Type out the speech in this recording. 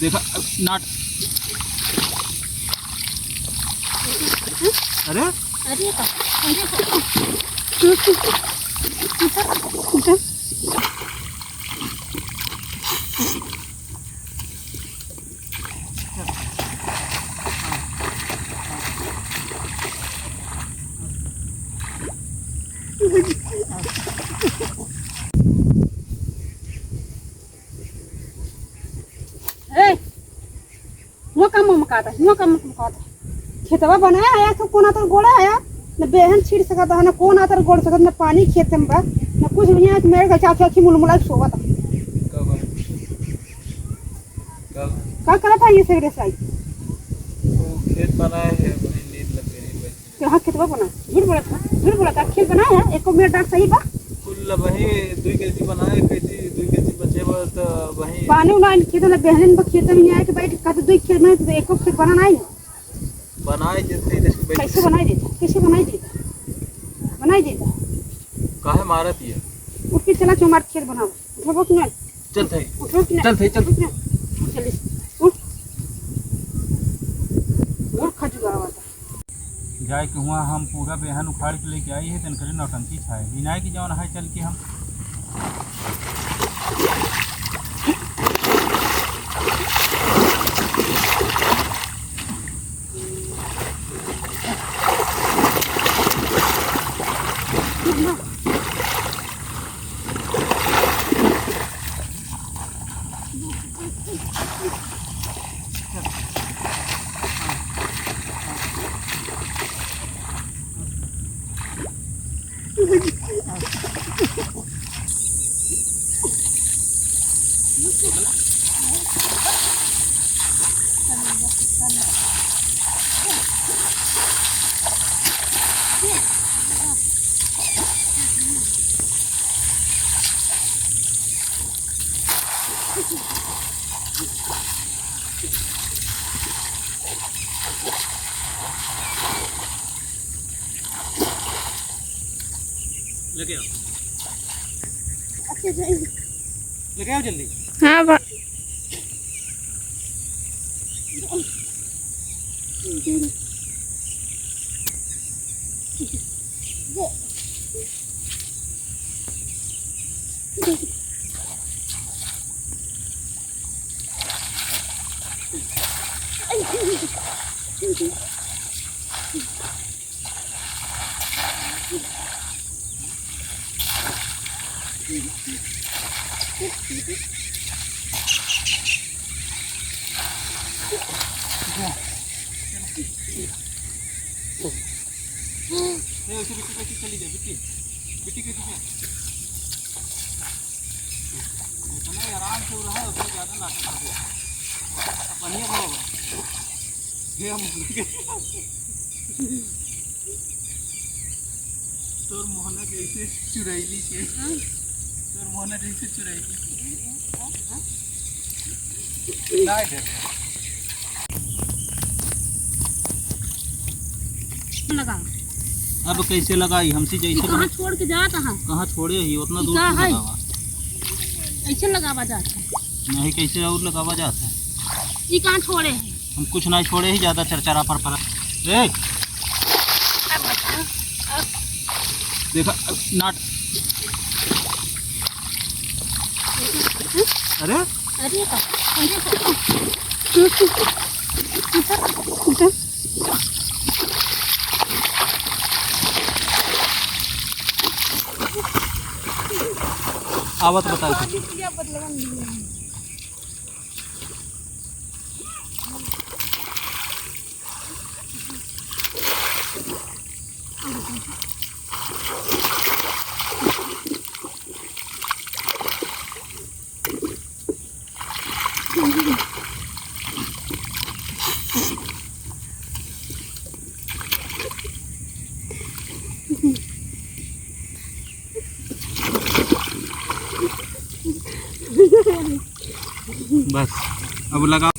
देखा नाट। अरे अरे वो काम मकाता वो काम मकाता खेतवा बनाया आया तो कोना तर गोड़ा आया न बेहन छीड़ सकता है न कोना तर गोड़ सकता न पानी खेत में बा न कुछ भी यहाँ मेरे का चाचा की मुलमुला सोवा था क्या करा था ये सगरे साई खेत बनाए है नींद लग गई तो हाँ खेतवा बना झूठ बोला था खेत बनाया एको मेरा डांट सही बा कुल वही 2 केजी बनाए कैसी 2 केजी बचे तो वही पानी उना खेत न बेहन बा खेत में आया के बैठ का तो 2 खेत में तो एको खेत बना नहीं बनाए जैसे इसके कैसे बनाई देता काहे मारत है उठ के चला चुमार खेत बनाओ उठो कि नहीं चल थे उठो कि चल थे चल चल उठ और खजुआ वाला जाए के हुआ हम पूरा बेहन उखाड़ के लेके आई है तन करे नौटंकी छाए बिनाए की जवन है चल के हम लेके आओ लेके आओ जल्दी हाँ चली जाए बिट्टी के पीछे इतना आराम से रहा है उसमें ज़्यादा नाटक कर दिया बढ़िया होगा ये हम तोर मोहना कैसे चुरैली के तोर मोहना कैसे चुरैली ना इधर लगा अब कैसे लगाई हमसे जैसे कहाँ छोड़ के जाता है कहाँ छोड़े ही उतना दूर कहाँ है? लगावा ऐसे लगावा जाता है नहीं कैसे और लगावा जाता है ये कहाँ छोड़े हैं हम कुछ नहीं छोड़े ही ज़्यादा चरचरा पर ए देखा नाट। अरे अरे आवत बता बस अब लगा